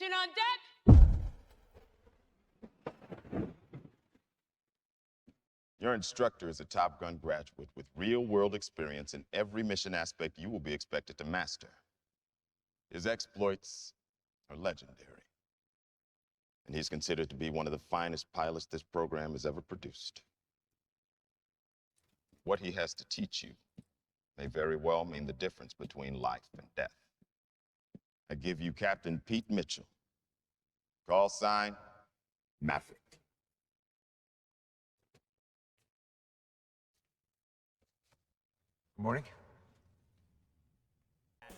Attention on deck. Your instructor is a Top Gun graduate with real-world experience in every mission aspect you will be expected to master. His exploits are legendary, and he's considered to be one of the finest pilots this program has ever produced. What he has to teach you may very well mean the difference between life and death. I give you Captain Pete Mitchell. Call sign, Maverick. Good morning.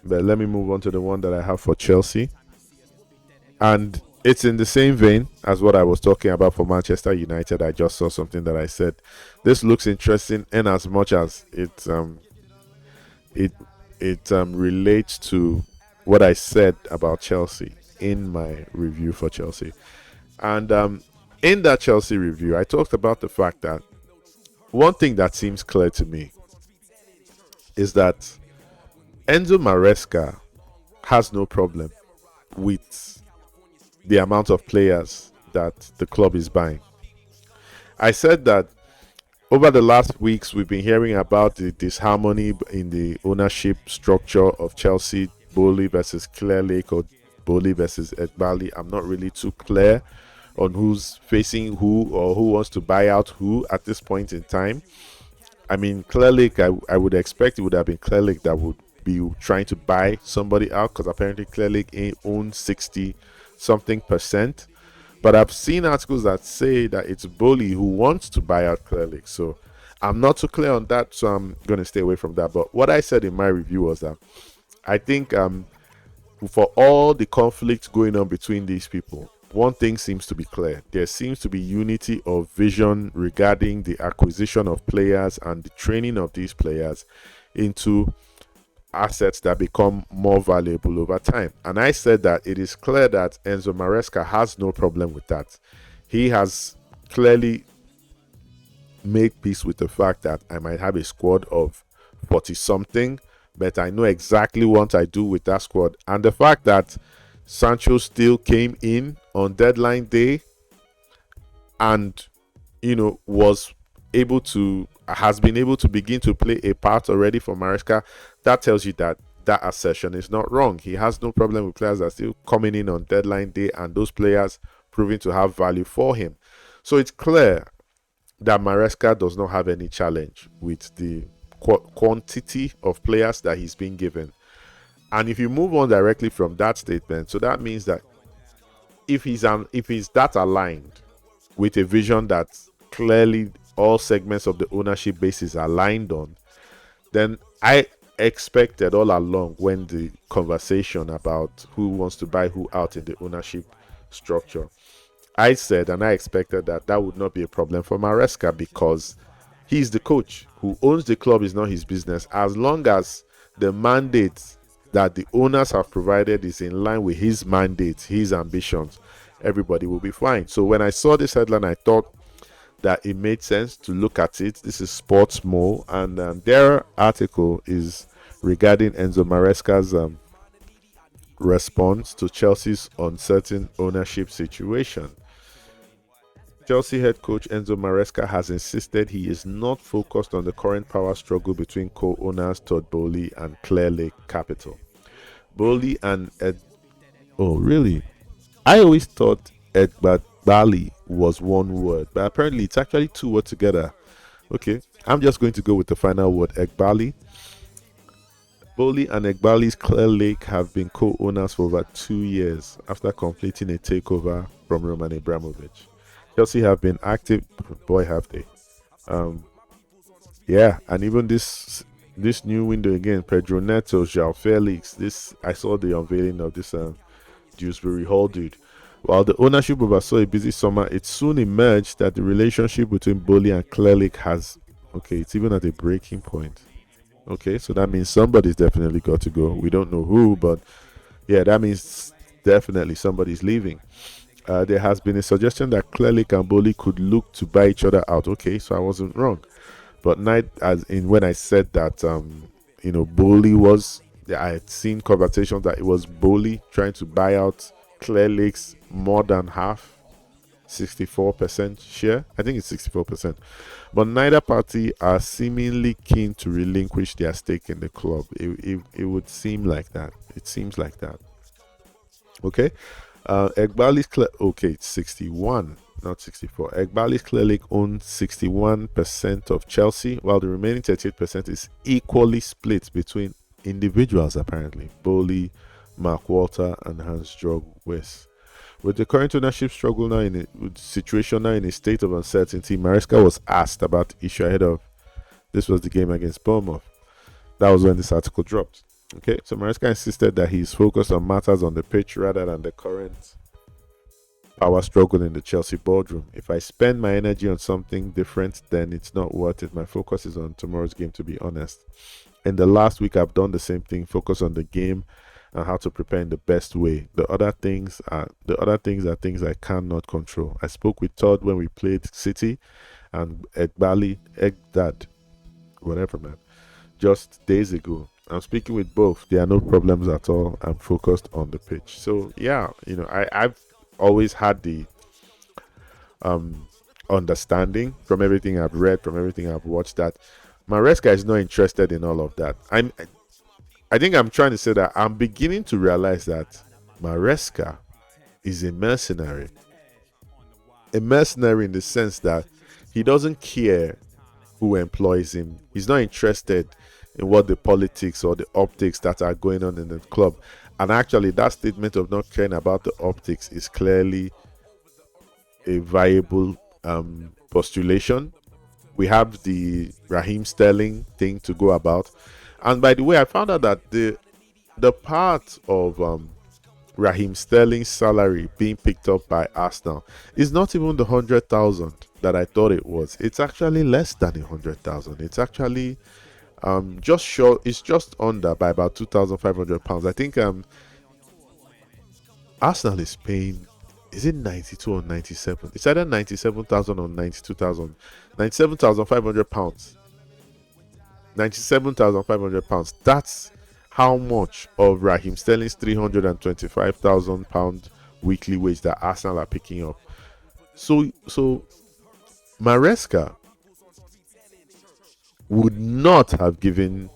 But let me move on to the one that I have for Chelsea. And it's in the same vein as what I was talking about for Manchester United. I just saw something that I said, this looks interesting in as much as it relates to what I said about Chelsea in my review for Chelsea. And in that Chelsea review, I talked about the fact that one thing that seems clear to me is that Enzo Maresca has no problem with the amount of players that the club is buying. I said that over the last weeks, we've been hearing about the disharmony in the ownership structure of Chelsea, Boehly versus Clearlake, or Boehly versus Egbali. I'm not really too clear on who's facing who or who wants to buy out who at this point in time. I mean, Clearlake, I would expect it would have been Clearlake that would be trying to buy somebody out, because apparently Clearlake owns 60-something%. But I've seen articles that say that it's Boehly who wants to buy out Clearlake. So I'm not too clear on that, so I'm going to stay away from that. But what I said in my review was that I think for all the conflict going on between these people, one thing seems to be clear. There seems to be unity of vision regarding the acquisition of players and the training of these players into assets that become more valuable over time. And I said that it is clear that Enzo Maresca has no problem with that. He has clearly made peace with the fact that I might have a squad of 40-something, but I know exactly what I do with that squad. And the fact that Sancho still came in on deadline day and, has been able to begin to play a part already for Maresca, that tells you that that assertion is not wrong. He has no problem with players that are still coming in on deadline day and those players proving to have value for him. So it's clear that Maresca does not have any challenge with the quantity of players that he's been given. And if you move on directly from that statement, so that means that if he's that aligned with a vision that clearly all segments of the ownership base is aligned on, then I expected all along, when the conversation about who wants to buy who out in the ownership structure, I said and I expected that would not be a problem for Maresca, because he's the coach. Who owns the club is not his business. As long as the mandate that the owners have provided is in line with his mandate, his ambitions, everybody will be fine. So when I saw this headline, I thought that it made sense to look at it. This is Sports Mo, and their article is regarding Enzo Maresca's response to Chelsea's uncertain ownership situation. Chelsea head coach Enzo Maresca has insisted he is not focused on the current power struggle between co-owners Todd Boehly and Clearlake Capital. Boehly and Oh, really? I always thought Egbali was one word, but apparently it's actually two words together. Okay, I'm just going to go with the final word, Egbali. Boehly and Egbali's Clearlake have been co-owners for over 2 years after completing a takeover from Roman Abramovich. Chelsea have been active, boy have they. Yeah, and even this new window again, Pedro Neto, João Felix, I saw the unveiling of this Dewsbury Hall dude. While the ownership oversaw a busy summer, it soon emerged that the relationship between Boehly and Clearlake it's even at a breaking point. Okay, so that means somebody's definitely got to go. We don't know who, but yeah, that means definitely somebody's leaving. There has been a suggestion that Clearlake and Boehly could look to buy each other out. Okay, so I wasn't wrong. But when I said that, Boehly I had seen conversations that it was Boehly trying to buy out Clearlake's more than half, 64% share. I think it's 64%. But neither party are seemingly keen to relinquish their stake in the club. It would seem like that. It seems like that. Okay. Okay, it's 61, not 64. Egbali's Clearlake owns 61% of Chelsea, while the remaining 38% is equally split between individuals, apparently. Boehly, Mark Walter, and Hans Jörg Wyss. With the current ownership struggle now with the situation now in a state of uncertainty, Maresca was asked about the issue ahead of this was the game against Bournemouth. That was when this article dropped. Okay, so Maresca insisted that he's focused on matters on the pitch rather than the current power struggle in the Chelsea boardroom. If I spend my energy on something different, then it's not worth it. My focus is on tomorrow's game, to be honest. In the last week, I've done the same thing, focus on the game and how to prepare in the best way. The other things are things I cannot control. I spoke with Todd when we played City and Egdad, whatever, man, just days ago. I'm speaking with both. There are no problems at all. I'm focused on the pitch. So yeah, I've always had the understanding from everything I've read, from everything I've watched, that Maresca is not interested in all of that. I think I'm trying to say that I'm beginning to realize that Maresca is a mercenary. A mercenary in the sense that he doesn't care who employs him. He's not interested in what the politics or the optics that are going on in the club. And actually, that statement of not caring about the optics is clearly a viable postulation. We have the Raheem Sterling thing to go about. And by the way, I found out that the part of Raheem Sterling's salary being picked up by Arsenal is not even the 100,000 that I thought it was. It's actually less than 100,000. It's actually just short. It's just under by about £2,500. I think Arsenal is paying. Is it 92 or 97? It's either 97,000 or 92,000. £97,500. £97,500. That's how much of Raheem Sterling's £325,000 weekly wage that Arsenal are picking up. So Maresca would not have given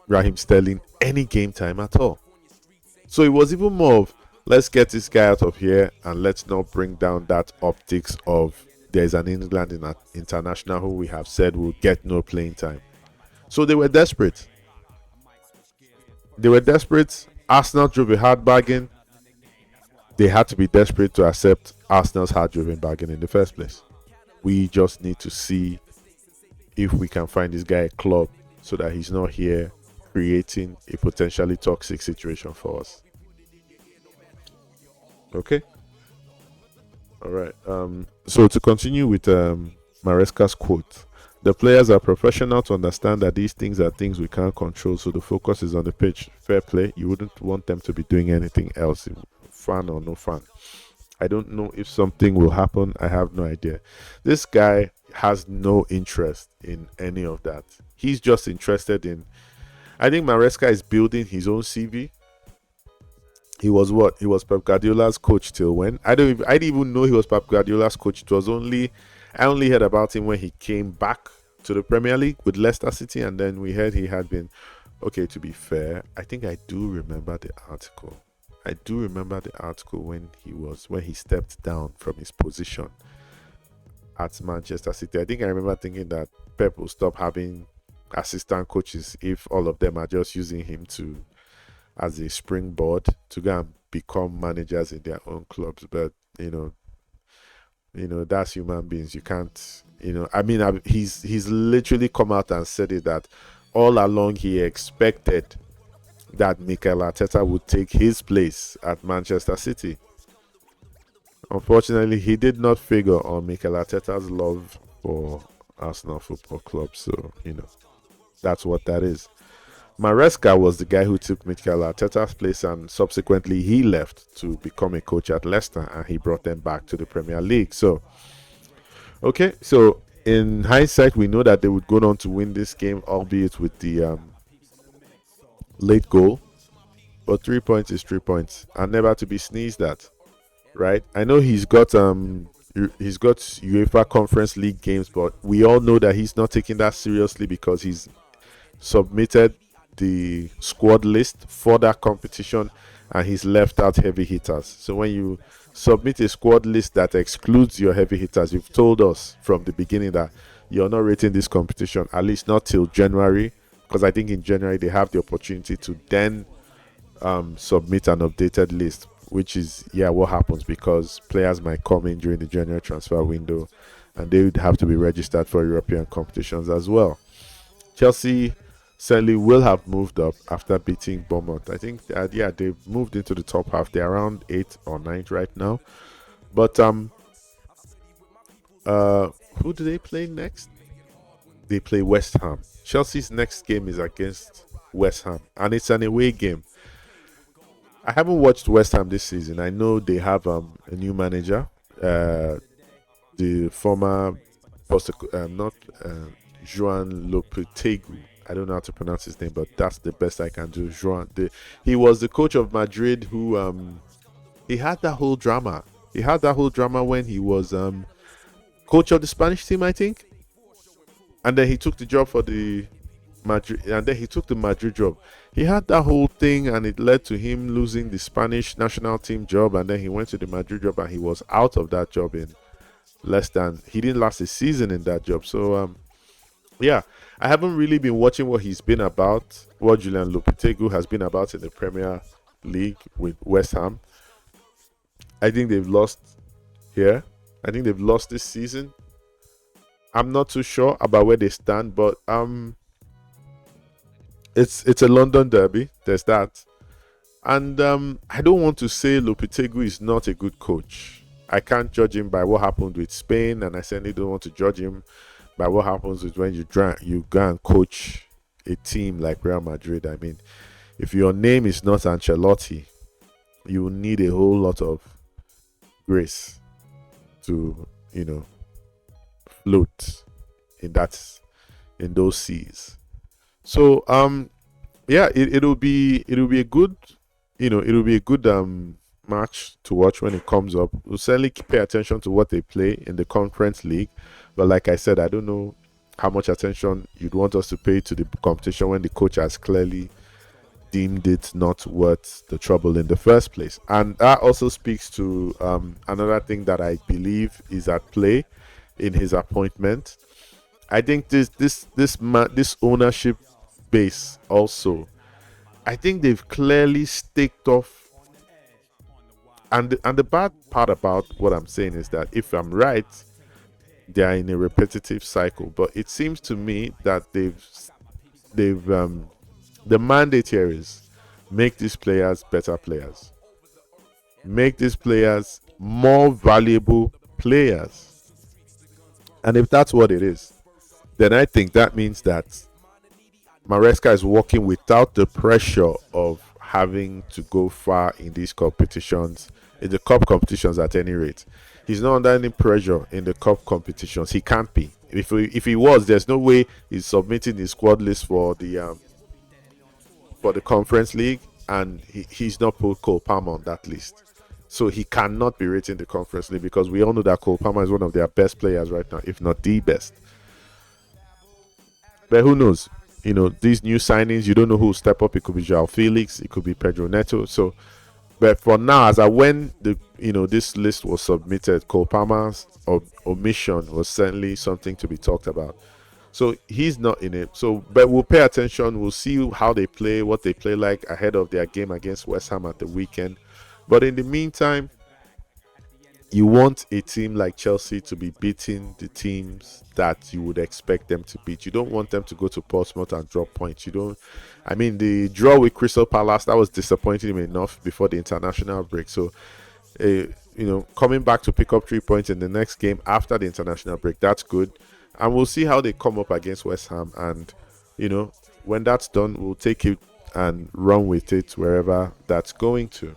Raheem Sterling any game time at all. So it was even more of, let's get this guy out of here and let's not bring down that optics of there's an England international who we have said will get no playing time. So they were desperate. Arsenal drove a hard bargain. They had to be desperate to accept Arsenal's hard-driven bargain in the first place. We just need to see if we can find this guy a club so that he's not here creating a potentially toxic situation for us. Okay? All right. So to continue with Maresca's quote, the players are professional to understand that these things are things we can't control, so the focus is on the pitch. Fair play. You wouldn't want them to be doing anything else, fan or no fan. I don't know if something will happen. I have no idea. This guy has no interest in any of that. He's just interested in. I think Maresca is building his own CV. He was what? He was Pep Guardiola's coach till when? I didn't even know he was Pep Guardiola's coach. I only heard about him when he came back to the Premier League with Leicester City, and then we heard he had been. Okay, to be fair, I think I do remember the article. When he stepped down from his position at Manchester City. I think I remember thinking that Pep will stop having assistant coaches if all of them are just using him as a springboard to go and become managers in their own clubs. But that's human beings. You can't, he's literally come out and said it, that all along he expected that Mikel Arteta would take his place at Manchester City. Unfortunately, he did not figure on Mikel Arteta's love for Arsenal Football Club. So, that's what that is. Maresca was the guy who took Mikel Arteta's place, and subsequently he left to become a coach at Leicester, and he brought them back to the Premier League. So, okay, so in hindsight, we know that they would go on to win this game, albeit with the late goal. but 3 points is 3 points and never to be sneezed at, right? I know he's got UEFA Conference League games, but we all know that he's not taking that seriously because he's submitted the squad list for that competition and he's left out heavy hitters. So when you submit a squad list that excludes your heavy hitters, you've told us from the beginning that you're not rating this competition, at least not till January, because I think in January they have the opportunity to then submit an updated list, which is what happens because players might come in during the January transfer window and they would have to be registered for European competitions as well. Chelsea certainly will have moved up after beating Bournemouth. I think they've moved into the top half. They're around 8th or 9th right now. But who do they play next? They play West Ham. Chelsea's next game is against West Ham, and it's an away game. I haven't watched West Ham this season. I know they have a new manager, the former not Joan Lopetegui. I don't know how to pronounce his name, but that's the best I can do. He was the coach of Madrid who he had that whole drama. He had that whole drama when he was coach of the Spanish team, I think. And then he took the job for the Madrid, and then he took the Madrid job. He had that whole thing, and it led to him losing the Spanish national team job, and then he went to the Madrid job, and he was out of that job in he didn't last a season in that job. So I haven't really been watching what he's been about, what Julian Lopetegui has been about in the Premier League with West Ham. I think they've lost here. I think they've lost this season. I'm not too sure about where they stand, but it's a London derby. There's that. And I don't want to say Lopetegui is not a good coach. I can't judge him by what happened with Spain, and I certainly don't want to judge him by what happens with when you go and coach a team like Real Madrid. I mean, if your name is not Ancelotti, you need a whole lot of grace to, float in those seas. So it'll be a good match to watch when it comes up. We'll certainly pay attention to what they play in the Conference League, but like I said, I don't know how much attention you'd want us to pay to the competition when the coach has clearly deemed it not worth the trouble in the first place. And that also speaks to another thing that I believe is at play in his appointment. I think this ownership base also, I think they've clearly staked off. And the bad part about what I'm saying is that if I'm right, they are in a repetitive cycle. But it seems to me that they've the mandate here is make these players better players, make these players more valuable players. And if that's what it is, then I think that means that Maresca is working without the pressure of having to go far in these competitions, in the cup competitions at any rate. He's not under any pressure in the cup competitions. He can't be. If he was, there's no way he's submitting his squad list for the Conference League, and he's not put Cole Palmer on that list. So he cannot be rating the Conference League because we all know that Cole Palmer is one of their best players right now, if not the best. But who knows? These new signings, you don't know who will step up. It could be Joao Felix, it could be Pedro Neto. So, but for now, as when this list was submitted, Cole Palmer's omission was certainly something to be talked about. So he's not in it. So, but we'll pay attention. We'll see how they play, what they play like ahead of their game against West Ham at the weekend. But in the meantime, you want a team like Chelsea to be beating the teams that you would expect them to beat. You don't want them to go to Portsmouth and drop points. The draw with Crystal Palace, that was disappointing enough before the international break. So, coming back to pick up 3 points in the next game after the international break, that's good. And we'll see how they come up against West Ham. And, when that's done, we'll take it and run with it wherever that's going to.